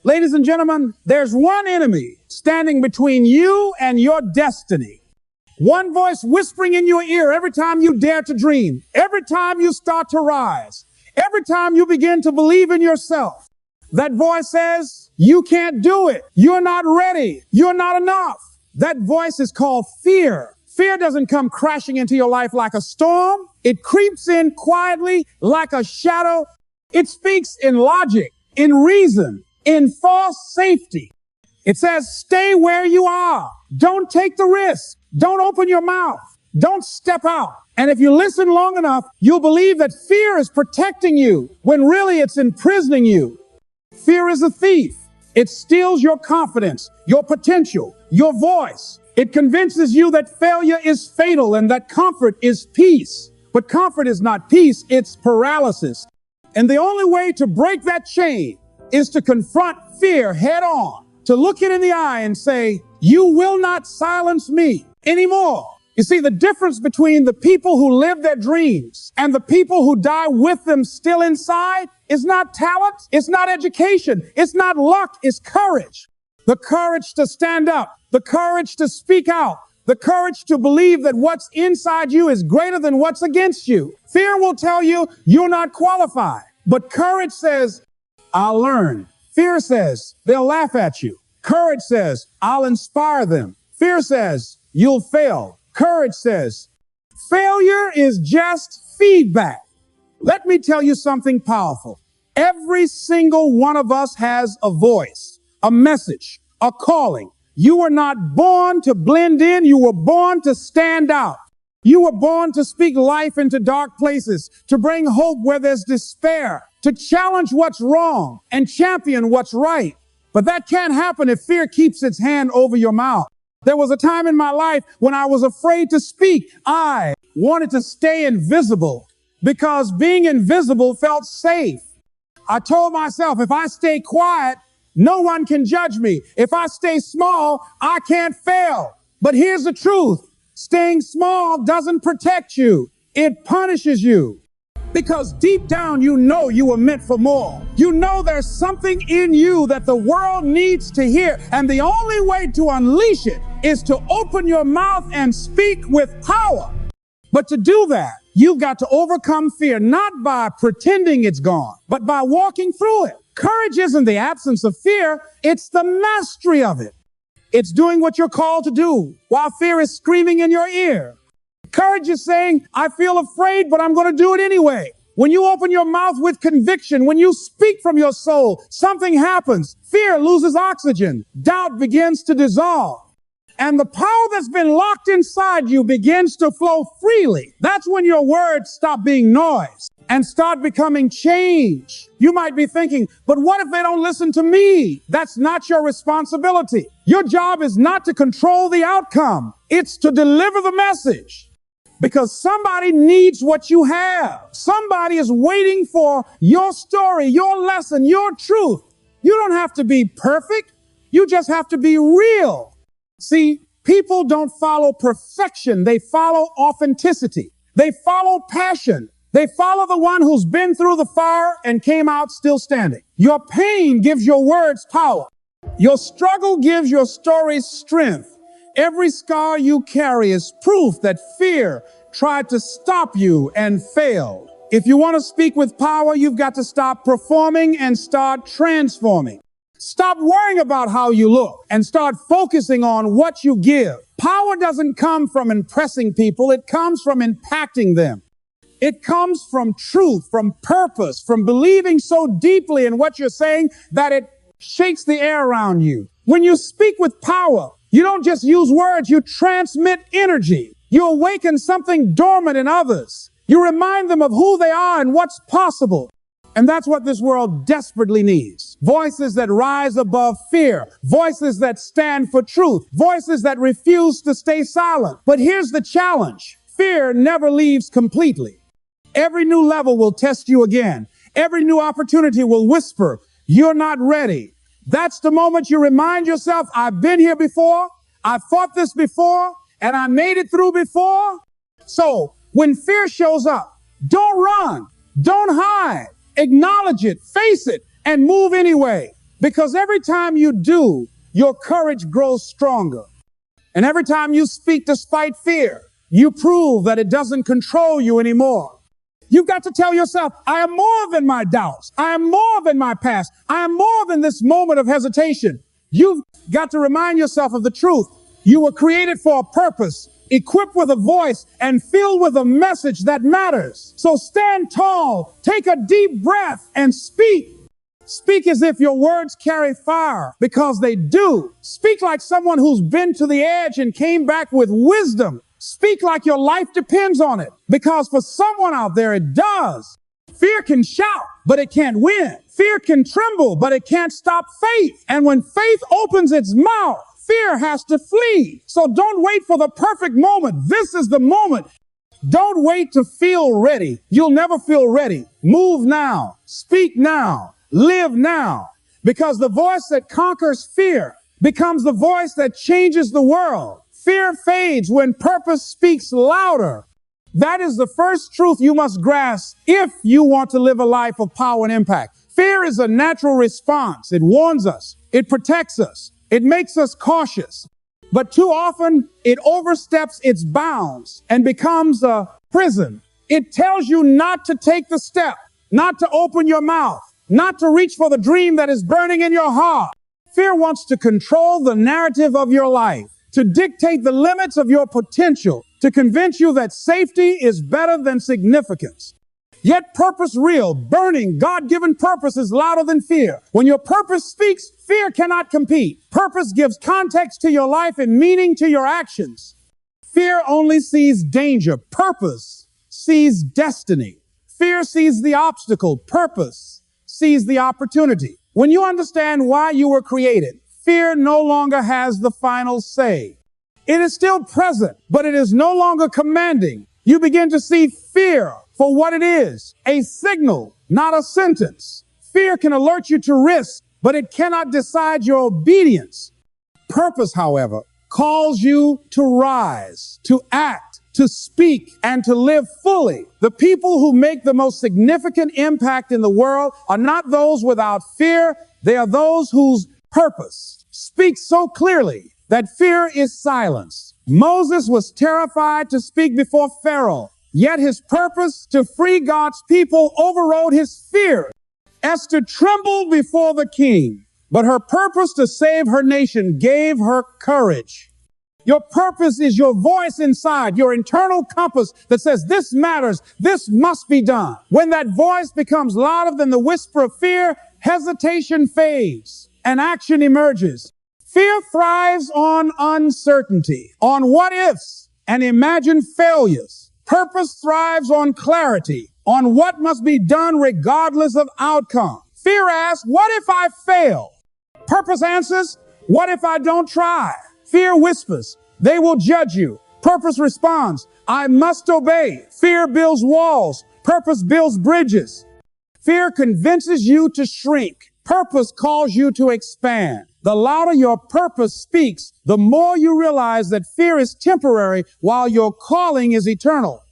Ladies and gentlemen, there's one enemy standing between you and your destiny. One voice whispering in your ear every time you dare to dream, every time you start to rise, every time you begin to believe in yourself. That voice says, you can't do it. You're not ready. You're not enough. That voice is called fear. Fear doesn't come crashing into your life like a storm. It creeps in quietly like a shadow. It speaks in logic, in reason, in false safety. It says, stay where you are. Don't take the risk. Don't open your mouth. Don't step out. And if you listen long enough, you'll believe that fear is protecting you when really it's imprisoning you. Fear is a thief. It steals your confidence, your potential, your voice. It convinces you that failure is fatal and that comfort is peace. But comfort is not peace, it's paralysis. And the only way to break that chain is to confront fear head on, to look it in the eye and say, you will not silence me anymore. You see, the difference between the people who live their dreams and the people who die with them still inside is not talent, it's not education, it's not luck, it's courage. The courage to stand up, the courage to speak out, the courage to believe that what's inside you is greater than what's against you. Fear will tell you you're not qualified, but courage says, I'll learn. Fear says, they'll laugh at you. Courage says, I'll inspire them. Fear says, you'll fail. Courage says, failure is just feedback. Let me tell you something powerful. Every single one of us has a voice, a message, a calling. You were not born to blend in. You were born to stand out. You were born to speak life into dark places, to bring hope where there's despair, to challenge what's wrong and champion what's right. But that can't happen if fear keeps its hand over your mouth. There was a time in my life when I was afraid to speak. I wanted to stay invisible because being invisible felt safe. I told myself, if I stay quiet, no one can judge me. If I stay small, I can't fail. But here's the truth. Staying small doesn't protect you. It punishes you. Because deep down, you know you were meant for more. You know there's something in you that the world needs to hear. And the only way to unleash it is to open your mouth and speak with power. But to do that, you've got to overcome fear, not by pretending it's gone, but by walking through it. Courage isn't the absence of fear. It's the mastery of it. It's doing what you're called to do while fear is screaming in your ear. Courage is saying, I feel afraid, but I'm going to do it anyway. When you open your mouth with conviction, when you speak from your soul, something happens. Fear loses oxygen. Doubt begins to dissolve. And the power that's been locked inside you begins to flow freely. That's when your words stop being noise and start becoming change. You might be thinking, but what if they don't listen to me? That's not your responsibility. Your job is not to control the outcome. It's to deliver the message. Because somebody needs what you have. Somebody is waiting for your story, your lesson, your truth. You don't have to be perfect. You just have to be real. See, people don't follow perfection. They follow authenticity. They follow passion. They follow the one who's been through the fire and came out still standing. Your pain gives your words power. Your struggle gives your story strength. Every scar you carry is proof that fear tried to stop you and failed. If you want to speak with power, you've got to stop performing and start transforming. Stop worrying about how you look and start focusing on what you give. Power doesn't come from impressing people. It comes from impacting them. It comes from truth, from purpose, from believing so deeply in what you're saying that it shakes the air around you. When you speak with power, you don't just use words, you transmit energy. You awaken something dormant in others. You remind them of who they are and what's possible. And that's what this world desperately needs. Voices that rise above fear. Voices that stand for truth. Voices that refuse to stay silent. But here's the challenge. Fear never leaves completely. Every new level will test you again. Every new opportunity will whisper, you're not ready. That's the moment you remind yourself, I've been here before, I fought this before, and I made it through before. So when fear shows up, don't run, don't hide, acknowledge it, face it, and move anyway. Because every time you do, your courage grows stronger. And every time you speak despite fear, you prove that it doesn't control you anymore. You've got to tell yourself, I am more than my doubts. I am more than my past. I am more than this moment of hesitation. You've got to remind yourself of the truth. You were created for a purpose, equipped with a voice, and filled with a message that matters. So stand tall, take a deep breath, and speak. Speak as if your words carry fire, because they do. Speak like someone who's been to the edge and came back with wisdom. Speak like your life depends on it, because for someone out there, it does. Fear can shout, but it can't win. Fear can tremble, but it can't stop faith. And when faith opens its mouth, fear has to flee. So don't wait for the perfect moment. This is the moment. Don't wait to feel ready. You'll never feel ready. Move now. Speak now. Live now. Because the voice that conquers fear becomes the voice that changes the world. Fear fades when purpose speaks louder. That is the first truth you must grasp if you want to live a life of power and impact. Fear is a natural response. It warns us. It protects us. It makes us cautious. But too often, it oversteps its bounds and becomes a prison. It tells you not to take the step, not to open your mouth, not to reach for the dream that is burning in your heart. Fear wants to control the narrative of your life, to dictate the limits of your potential, to convince you that safety is better than significance. Yet purpose, real, burning, God-given purpose is louder than fear. When your purpose speaks, fear cannot compete. Purpose gives context to your life and meaning to your actions. Fear only sees danger. Purpose sees destiny. Fear sees the obstacle. Purpose sees the opportunity. When you understand why you were created, fear no longer has the final say. It is still present, but it is no longer commanding. You begin to see fear for what it is, a signal, not a sentence. Fear can alert you to risk, but it cannot decide your obedience. Purpose, however, calls you to rise, to act, to speak, and to live fully. The people who make the most significant impact in the world are not those without fear. They are those whose purpose speaks so clearly that fear is silenced. Moses was terrified to speak before Pharaoh, yet his purpose to free God's people overrode his fear. Esther trembled before the king, but her purpose to save her nation gave her courage. Your purpose is your voice inside, your internal compass that says this matters, this must be done. When that voice becomes louder than the whisper of fear, hesitation fades and action emerges. Fear thrives on uncertainty, on what ifs and imagined failures. Purpose thrives on clarity, on what must be done regardless of outcome. Fear asks, what if I fail? Purpose answers, what if I don't try? Fear whispers, they will judge you. Purpose responds, I must obey. Fear builds walls. Purpose builds bridges. Fear convinces you to shrink. Purpose calls you to expand. The louder your purpose speaks, the more you realize that fear is temporary while your calling is eternal.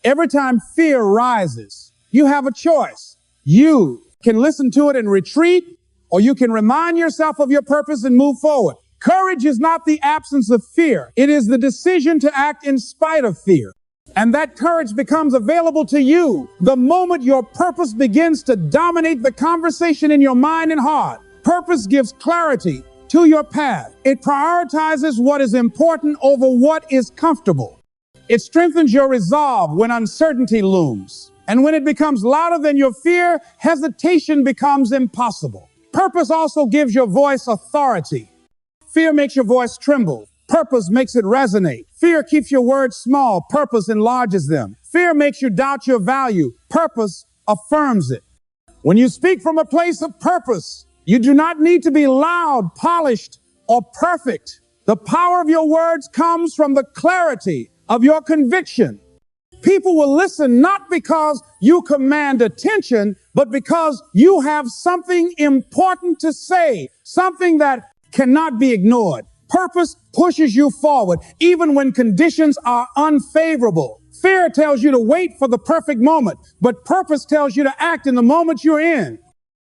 Every time fear rises, you have a choice. You can listen to it and retreat, or you can remind yourself of your purpose and move forward. Courage is not the absence of fear. It is the decision to act in spite of fear. And that courage becomes available to you the moment your purpose begins to dominate the conversation in your mind and heart. Purpose gives clarity to your path. It prioritizes what is important over what is comfortable. It strengthens your resolve when uncertainty looms. And when it becomes louder than your fear, hesitation becomes impossible. Purpose also gives your voice authority. Fear makes your voice tremble. Purpose makes it resonate. Fear keeps your words small. Purpose enlarges them. Fear makes you doubt your value. Purpose affirms it. When you speak from a place of purpose, you do not need to be loud, polished, or perfect. The power of your words comes from the clarity of your conviction. People will listen not because you command attention, but because you have something important to say, something that cannot be ignored. Purpose pushes you forward, even when conditions are unfavorable. Fear tells you to wait for the perfect moment, but purpose tells you to act in the moment you're in.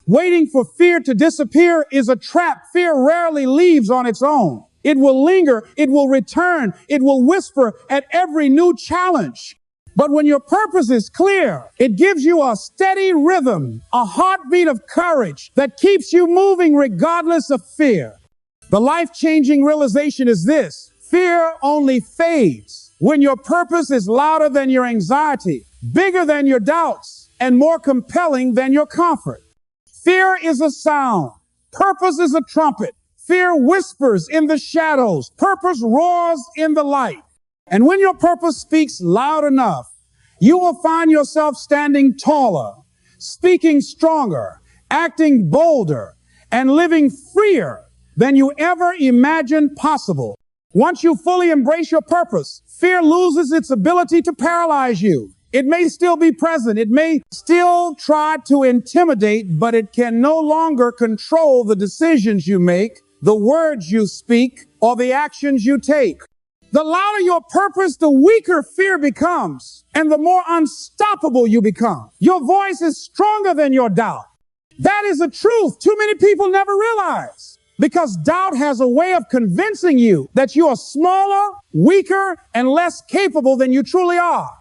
Waiting for fear to disappear is a trap. Fear rarely leaves on its own. It will linger, it will return, it will whisper at every new challenge. But when your purpose is clear, it gives you a steady rhythm, a heartbeat of courage that keeps you moving regardless of fear. The life-changing realization is this: fear only fades when your purpose is louder than your anxiety, bigger than your doubts, and more compelling than your comfort. Fear is a sound. Purpose is a trumpet. Fear whispers in the shadows. Purpose roars in the light. And when your purpose speaks loud enough, you will find yourself standing taller, speaking stronger, acting bolder, and living freer than you ever imagined possible. Once you fully embrace your purpose, fear loses its ability to paralyze you. It may still be present. It may still try to intimidate, but it can no longer control the decisions you make, the words you speak, or the actions you take. The louder your purpose, the weaker fear becomes, and the more unstoppable you become. Your voice is stronger than your doubt. That is a truth too many people never realize, because doubt has a way of convincing you that you are smaller, weaker, and less capable than you truly are.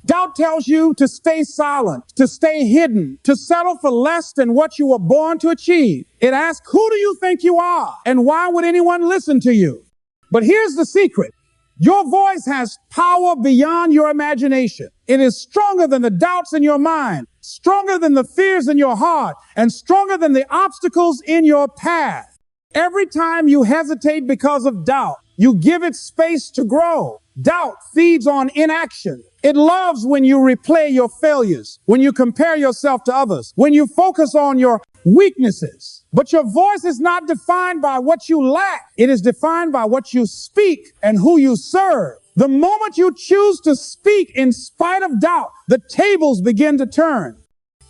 Doubt tells you to stay silent, to stay hidden, to settle for less than what you were born to achieve. It asks, who do you think you are? And why would anyone listen to you? But here's the secret. Your voice has power beyond your imagination. It is stronger than the doubts in your mind, stronger than the fears in your heart, and stronger than the obstacles in your path. Every time you hesitate because of doubt, you give it space to grow. Doubt feeds on inaction. It loves when you replay your failures, when you compare yourself to others, when you focus on your weaknesses. But your voice is not defined by what you lack. It is defined by what you speak and who you serve. The moment you choose to speak in spite of doubt, the tables begin to turn.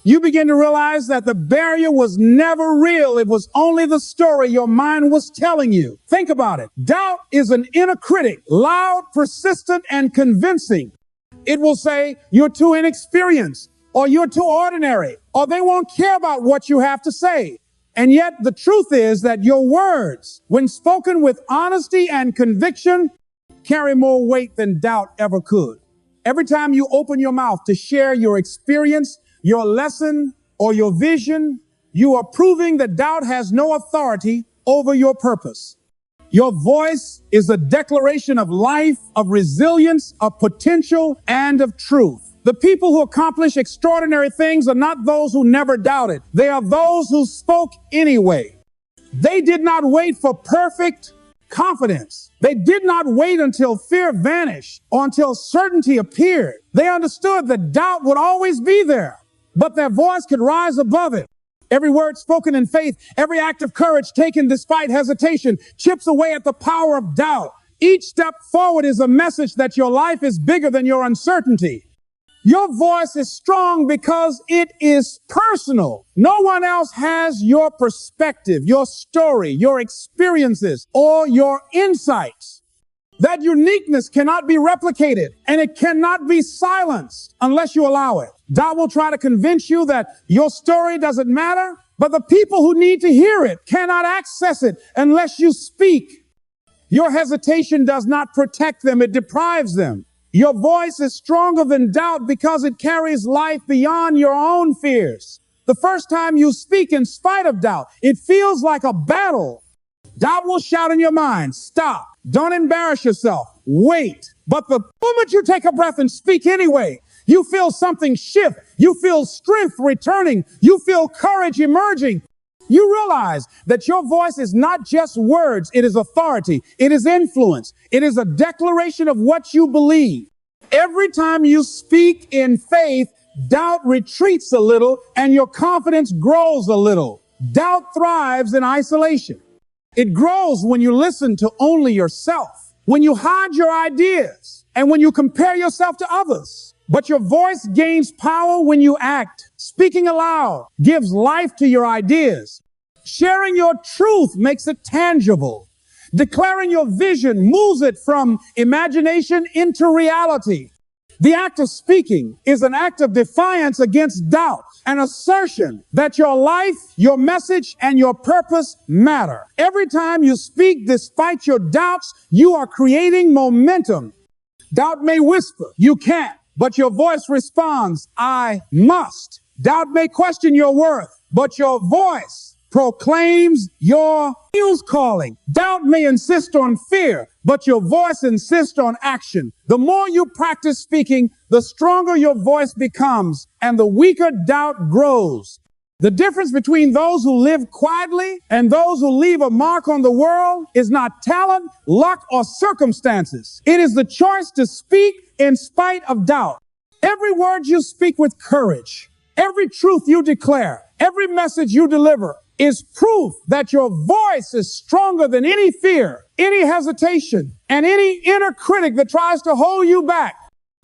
You begin to realize that the barrier was never real. It was only the story your mind was telling you. Think about it. Doubt is an inner critic, loud, persistent, and convincing. It will say, you're too inexperienced, or you're too ordinary, or they won't care about what you have to say. And yet the truth is that your words, when spoken with honesty and conviction, carry more weight than doubt ever could. Every time you open your mouth to share your experience, your lesson, or your vision, you are proving that doubt has no authority over your purpose. Your voice is a declaration of life, of resilience, of potential, and of truth. The people who accomplish extraordinary things are not those who never doubted. They are those who spoke anyway. They did not wait for perfect confidence. They did not wait until fear vanished or until certainty appeared. They understood that doubt would always be there, but their voice could rise above it. Every word spoken in faith, every act of courage taken despite hesitation, chips away at the power of doubt. Each step forward is a message that your life is bigger than your uncertainty. Your voice is strong because it is personal. No one else has your perspective, your story, your experiences, or your insights. That uniqueness cannot be replicated, and it cannot be silenced unless you allow it. Doubt will try to convince you that your story doesn't matter, but the people who need to hear it cannot access it unless you speak. Your hesitation does not protect them, it deprives them. Your voice is stronger than doubt because it carries life beyond your own fears. The first time you speak in spite of doubt, it feels like a battle. Doubt will shout in your mind, stop, don't embarrass yourself, wait. But the moment you take a breath and speak anyway, you feel something shift, you feel strength returning, you feel courage emerging. You realize that your voice is not just words, it is authority, it is influence, it is a declaration of what you believe. Every time you speak in faith, doubt retreats a little and your confidence grows a little. Doubt thrives in isolation. It grows when you listen to only yourself, when you hide your ideas, and when you compare yourself to others. But your voice gains power when you act. Speaking aloud gives life to your ideas. Sharing your truth makes it tangible. Declaring your vision moves it from imagination into reality. The act of speaking is an act of defiance against doubt. An assertion that your life, your message, and your purpose matter. Every time you speak despite your doubts, you are creating momentum. Doubt may whisper, "You can't," but your voice responds, "I must." Doubt may question your worth, but your voice proclaims your news calling. Doubt may insist on fear, but your voice insists on action. The more you practice speaking, the stronger your voice becomes, and the weaker doubt grows. The difference between those who live quietly and those who leave a mark on the world is not talent, luck, or circumstances. It is the choice to speak in spite of doubt. Every word you speak with courage, every truth you declare, every message you deliver is proof that your voice is stronger than any fear, any hesitation, and any inner critic that tries to hold you back.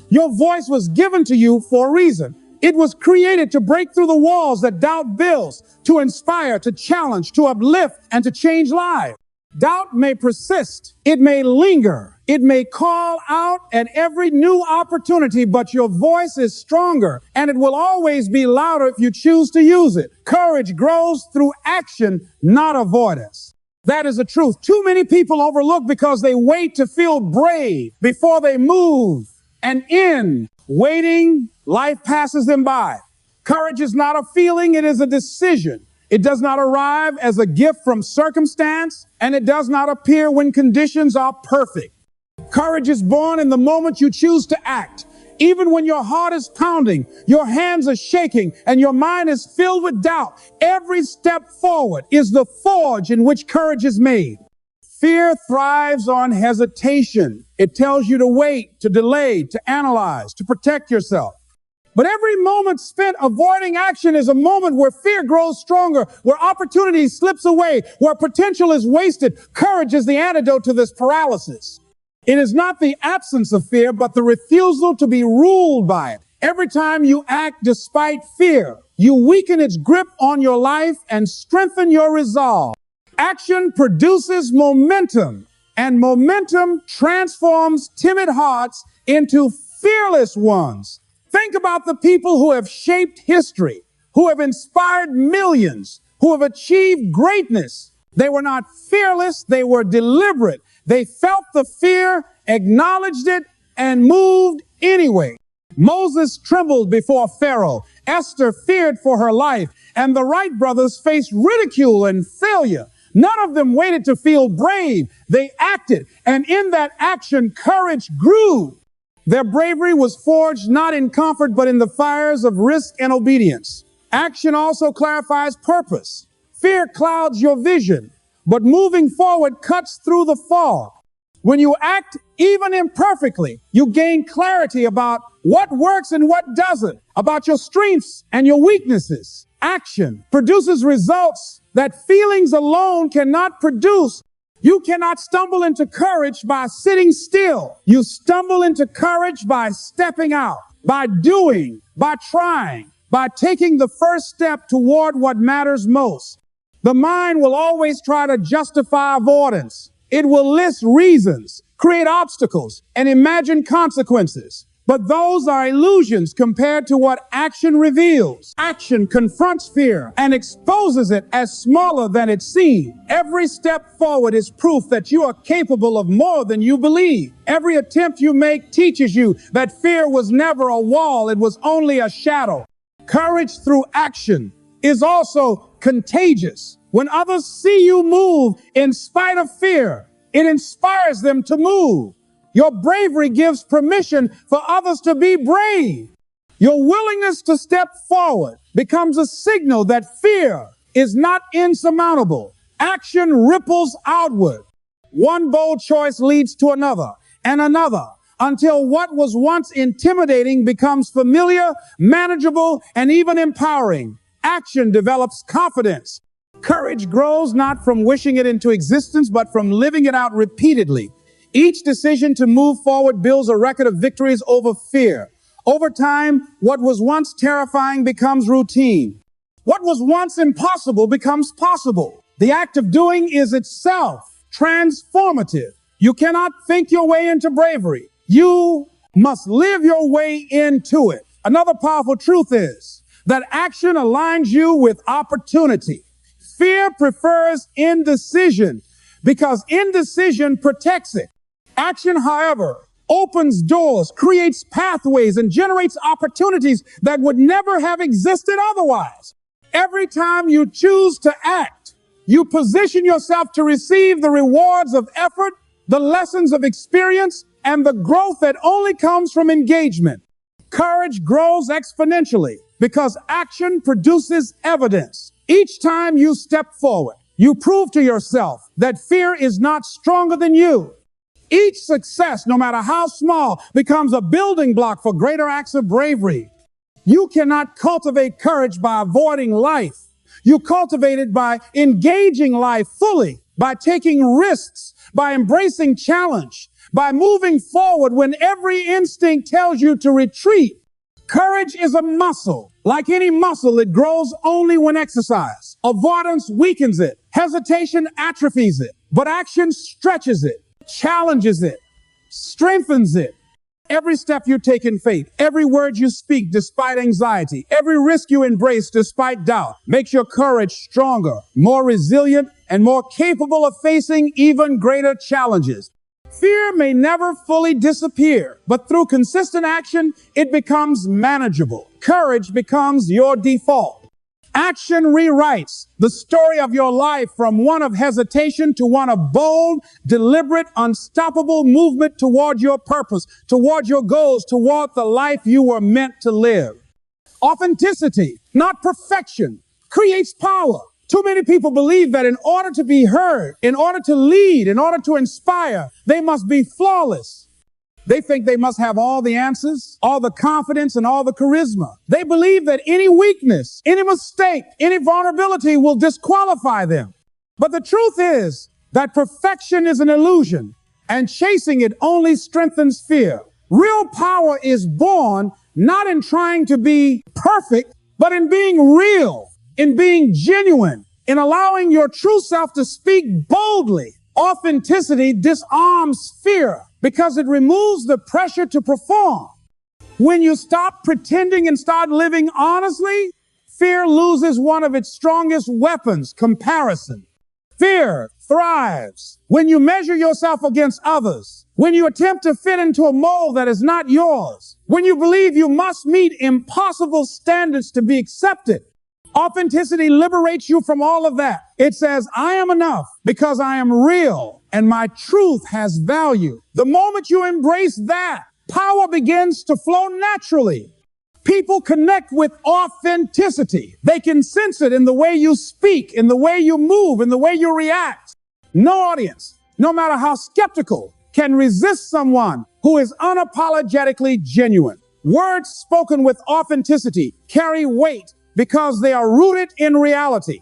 Your voice was given to you for a reason. It was created to break through the walls that doubt builds, to inspire, to challenge, to uplift, and to change lives. Doubt may persist. It may linger. It may call out at every new opportunity, but your voice is stronger, and it will always be louder if you choose to use it. Courage grows through action, not avoidance. That is the truth. Too many people overlook because they wait to feel brave before they move. And in waiting, life passes them by. Courage is not a feeling, it is a decision. It does not arrive as a gift from circumstance, and it does not appear when conditions are perfect. Courage is born in the moment you choose to act. Even when your heart is pounding, your hands are shaking, and your mind is filled with doubt, every step forward is the forge in which courage is made. Fear thrives on hesitation. It tells you to wait, to delay, to analyze, to protect yourself. But every moment spent avoiding action is a moment where fear grows stronger, where opportunity slips away, where potential is wasted. Courage is the antidote to this paralysis. It is not the absence of fear, but the refusal to be ruled by it. Every time you act despite fear, you weaken its grip on your life and strengthen your resolve. Action produces momentum, and momentum transforms timid hearts into fearless ones. Think about the people who have shaped history, who have inspired millions, who have achieved greatness. They were not fearless, they were deliberate. They felt the fear, acknowledged it, and moved anyway. Moses trembled before Pharaoh. Esther feared for her life, and the Wright brothers faced ridicule and failure. None of them waited to feel brave. They acted, and in that action, courage grew. Their bravery was forged not in comfort, but in the fires of risk and obedience. Action also clarifies purpose. Fear clouds your vision, but moving forward cuts through the fog. When you act, even imperfectly, you gain clarity about what works and what doesn't, about your strengths and your weaknesses. Action produces results that feelings alone cannot produce. You cannot stumble into courage by sitting still. You stumble into courage by stepping out, by doing, by trying, by taking the first step toward what matters most. The mind will always try to justify avoidance. It will list reasons, create obstacles, and imagine consequences. But those are illusions compared to what action reveals. Action confronts fear and exposes it as smaller than it seems. Every step forward is proof that you are capable of more than you believe. Every attempt you make teaches you that fear was never a wall, it was only a shadow. Courage through action is also contagious. When others see you move in spite of fear, it inspires them to move. Your bravery gives permission for others to be brave. Your willingness to step forward becomes a signal that fear is not insurmountable. Action ripples outward. One bold choice leads to another and another, until what was once intimidating becomes familiar, manageable, and even empowering. Action develops confidence. Courage grows not from wishing it into existence, but from living it out repeatedly. Each decision to move forward builds a record of victories over fear. Over time, what was once terrifying becomes routine. What was once impossible becomes possible. The act of doing is itself transformative. You cannot think your way into bravery. You must live your way into it. Another powerful truth is that action aligns you with opportunity. Fear prefers indecision because indecision protects it. Action, however, opens doors, creates pathways, and generates opportunities that would never have existed otherwise. Every time you choose to act, you position yourself to receive the rewards of effort, the lessons of experience, and the growth that only comes from engagement. Courage grows exponentially because action produces evidence. Each time you step forward, you prove to yourself that fear is not stronger than you. Each success, no matter how small, becomes a building block for greater acts of bravery. You cannot cultivate courage by avoiding life. You cultivate it by engaging life fully, by taking risks, by embracing challenge, by moving forward when every instinct tells you to retreat. Courage is a muscle. Like any muscle, it grows only when exercised. Avoidance weakens it. Hesitation atrophies it. But action stretches it, challenges it, strengthens it. Every step you take in faith, every word you speak despite anxiety, every risk you embrace despite doubt makes your courage stronger, more resilient, and more capable of facing even greater challenges. Fear may never fully disappear, but through consistent action, it becomes manageable. Courage becomes your default. Action rewrites the story of your life from one of hesitation to one of bold, deliberate, unstoppable movement toward your purpose, toward your goals, toward the life you were meant to live. Authenticity, not perfection, creates power. Too many people believe that in order to be heard, in order to lead, in order to inspire, they must be flawless. They think they must have all the answers, all the confidence, and all the charisma. They believe that any weakness, any mistake, any vulnerability will disqualify them. But the truth is that perfection is an illusion, and chasing it only strengthens fear. Real power is born not in trying to be perfect, but in being real, in being genuine, in allowing your true self to speak boldly. Authenticity disarms fear because it removes the pressure to perform. When you stop pretending and start living honestly, fear loses one of its strongest weapons, comparison. Fear thrives when you measure yourself against others, when you attempt to fit into a mold that is not yours, when you believe you must meet impossible standards to be accepted. Authenticity liberates you from all of that. It says, I am enough because I am real and my truth has value. The moment you embrace that, power begins to flow naturally. People connect with authenticity. They can sense it in the way you speak, in the way you move, in the way you react. No audience, no matter how skeptical, can resist someone who is unapologetically genuine. Words spoken with authenticity carry weight because they are rooted in reality.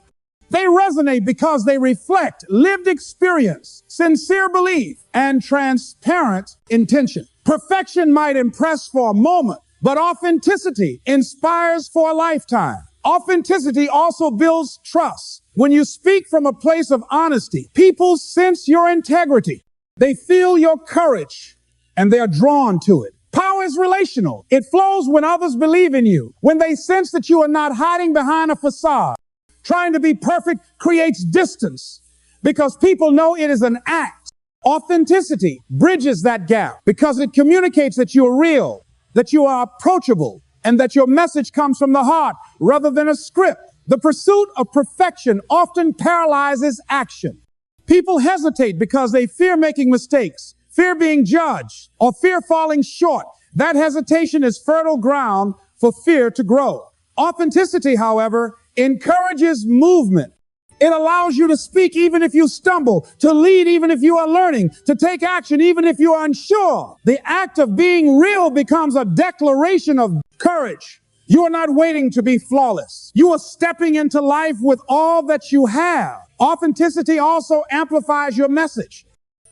They resonate because they reflect lived experience, sincere belief, and transparent intention. Perfection might impress for a moment, but authenticity inspires for a lifetime. Authenticity also builds trust. When you speak from a place of honesty, people sense your integrity. They feel your courage, and they are drawn to it. Power is relational. It flows when others believe in you, when they sense that you are not hiding behind a facade. Trying to be perfect creates distance because people know it is an act. Authenticity bridges that gap because it communicates that you are real, that you are approachable, and that your message comes from the heart rather than a script. The pursuit of perfection often paralyzes action. People hesitate because they fear making mistakes, fear being judged, or fear falling short. That hesitation is fertile ground for fear to grow. Authenticity, however, encourages movement. It allows you to speak even if you stumble, to lead even if you are learning, to take action even if you are unsure. The act of being real becomes a declaration of courage. You are not waiting to be flawless. You are stepping into life with all that you have. Authenticity also amplifies your message.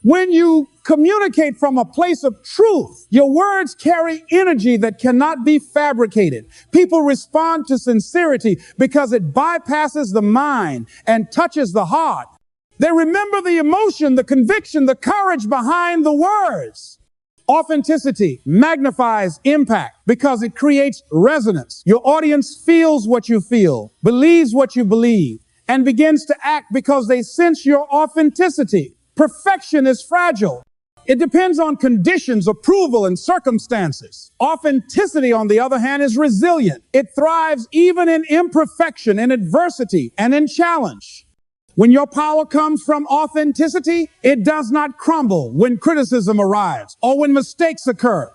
When you communicate from a place of truth, your words carry energy that cannot be fabricated. People respond to sincerity because it bypasses the mind and touches the heart. They remember the emotion, the conviction, the courage behind the words. Authenticity magnifies impact because it creates resonance. Your audience feels what you feel, believes what you believe, and begins to act because they sense your authenticity. Perfection is fragile. It depends on conditions, approval, and circumstances. Authenticity, on the other hand, is resilient. It thrives even in imperfection, in adversity, and in challenge. When your power comes from authenticity, it does not crumble when criticism arrives or when mistakes occur.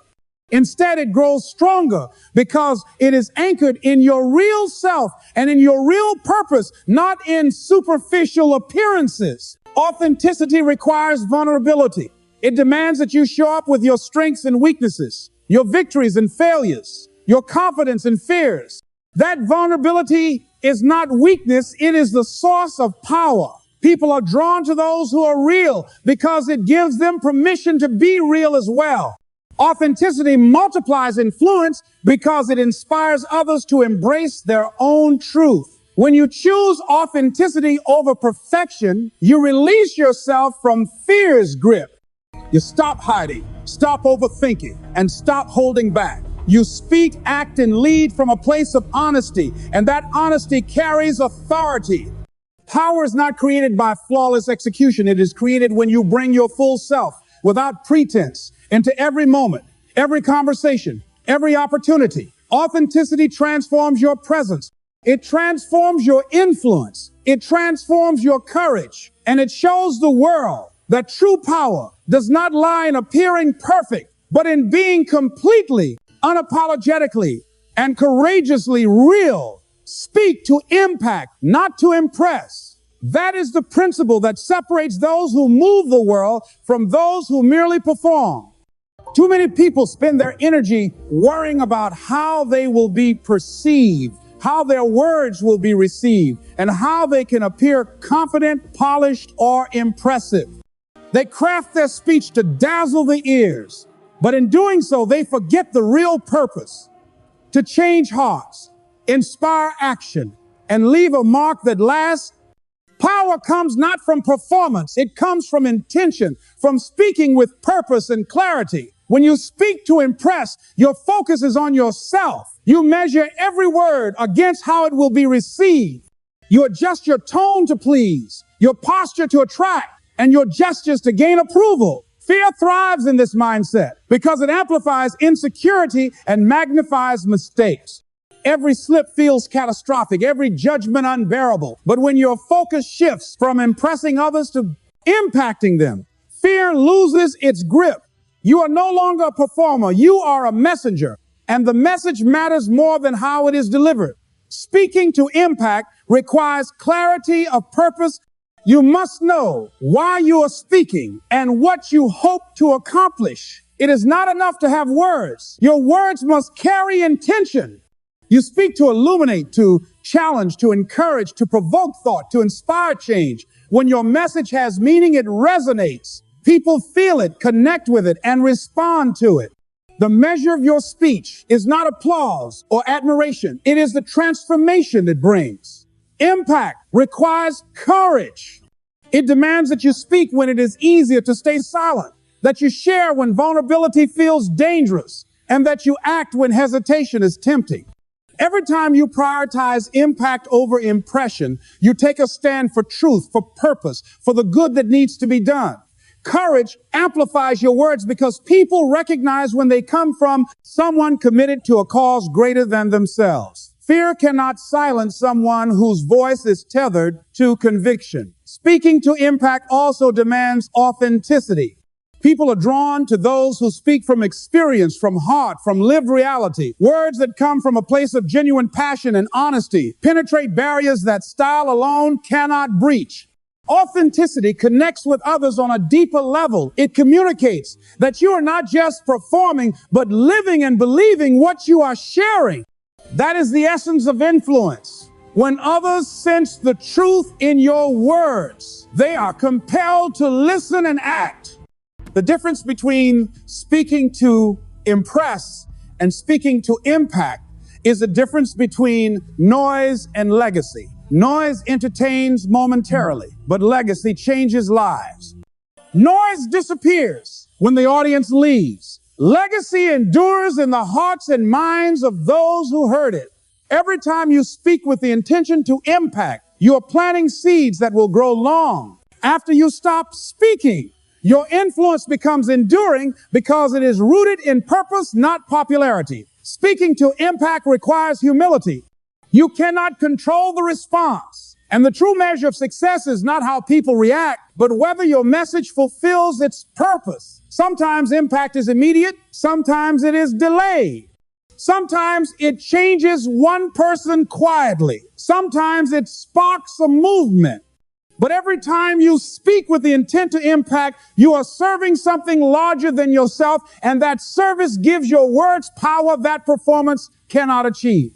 Instead, it grows stronger because it is anchored in your real self and in your real purpose, not in superficial appearances. Authenticity requires vulnerability. It demands that you show up with your strengths and weaknesses, your victories and failures, your confidence and fears. That vulnerability is not weakness, it is the source of power. People are drawn to those who are real because it gives them permission to be real as well. Authenticity multiplies influence because it inspires others to embrace their own truth. When you choose authenticity over perfection, you release yourself from fear's grip. You stop hiding, stop overthinking, and stop holding back. You speak, act, and lead from a place of honesty, and that honesty carries authority. Power is not created by flawless execution. It is created when you bring your full self, without pretense, into every moment, every conversation, every opportunity. Authenticity transforms your presence. It transforms your influence. It transforms your courage. And it shows the world that true power does not lie in appearing perfect, but in being completely, unapologetically, and courageously real. Speak to impact, not to impress. That is the principle that separates those who move the world from those who merely perform. Too many people spend their energy worrying about how they will be perceived, how their words will be received, and how they can appear confident, polished, or impressive. They craft their speech to dazzle the ears, but in doing so, they forget the real purpose: to change hearts, inspire action, and leave a mark that lasts. Power comes not from performance, it comes from intention, from speaking with purpose and clarity. When you speak to impress, your focus is on yourself. You measure every word against how it will be received. You adjust your tone to please, your posture to attract, and your gestures to gain approval. Fear thrives in this mindset because it amplifies insecurity and magnifies mistakes. Every slip feels catastrophic, every judgment unbearable. But when your focus shifts from impressing others to impacting them, fear loses its grip. You are no longer a performer, you are a messenger, and the message matters more than how it is delivered. Speaking to impact requires clarity of purpose. You must know why you are speaking and what you hope to accomplish. It is not enough to have words. Your words must carry intention. You speak to illuminate, to challenge, to encourage, to provoke thought, to inspire change. When your message has meaning, it resonates. People feel it, connect with it, and respond to it. The measure of your speech is not applause or admiration. It is the transformation it brings. Impact requires courage. It demands that you speak when it is easier to stay silent, that you share when vulnerability feels dangerous, and that you act when hesitation is tempting. Every time you prioritize impact over impression, you take a stand for truth, for purpose, for the good that needs to be done. Courage amplifies your words because people recognize when they come from someone committed to a cause greater than themselves. Fear cannot silence someone whose voice is tethered to conviction. Speaking to impact also demands authenticity. People are drawn to those who speak from experience, from heart, from lived reality. Words that come from a place of genuine passion and honesty penetrate barriers that style alone cannot breach. Authenticity connects with others on a deeper level. It communicates that you are not just performing, but living and believing what you are sharing. That is the essence of influence. When others sense the truth in your words, they are compelled to listen and act. The difference between speaking to impress and speaking to impact is the difference between noise and legacy. Noise entertains momentarily, but legacy changes lives. Noise disappears, when the audience leaves. Legacy endures in the hearts and minds of those who heard it. Every time you speak with the intention to impact, you are planting seeds that will grow long. After you stop speaking, your influence becomes enduring because it is rooted in purpose, not popularity. Speaking to impact requires humility. You cannot control the response. And the true measure of success is not how people react, but whether your message fulfills its purpose. Sometimes impact is immediate. Sometimes it is delayed. Sometimes it changes one person quietly. Sometimes it sparks a movement. But every time you speak with the intent to impact, you are serving something larger than yourself, and that service gives your words power that performance cannot achieve.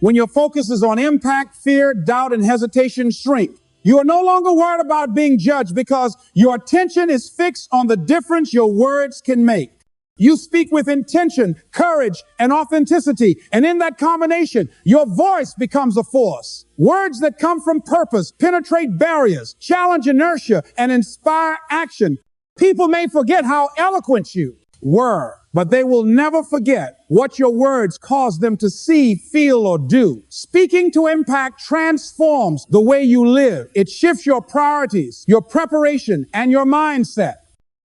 When your focus is on impact, fear, doubt, and hesitation shrink. You are no longer worried about being judged because your attention is fixed on the difference your words can make. You speak with intention, courage, and authenticity. And in that combination, your voice becomes a force. Words that come from purpose penetrate barriers, challenge inertia, and inspire action. People may forget how eloquent you were, but they will never forget what your words caused them to see, feel, or do. Speaking to impact transforms the way you live. It shifts your priorities, your preparation, and your mindset.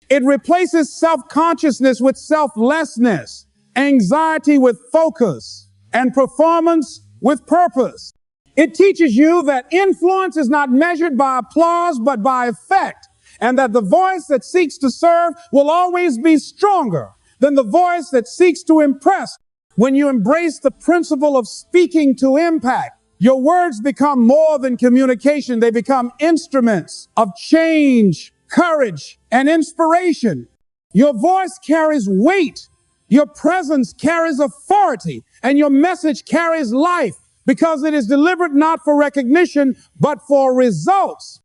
It replaces self-consciousness with selflessness, anxiety with focus, and performance with purpose. It teaches you that influence is not measured by applause, but by effect, and that the voice that seeks to serve will always be stronger than the voice that seeks to impress. When you embrace the principle of speaking to impact, your words become more than communication. They become instruments of change, courage, and inspiration. Your voice carries weight. Your presence carries authority, and your message carries life because it is delivered not for recognition, but for results.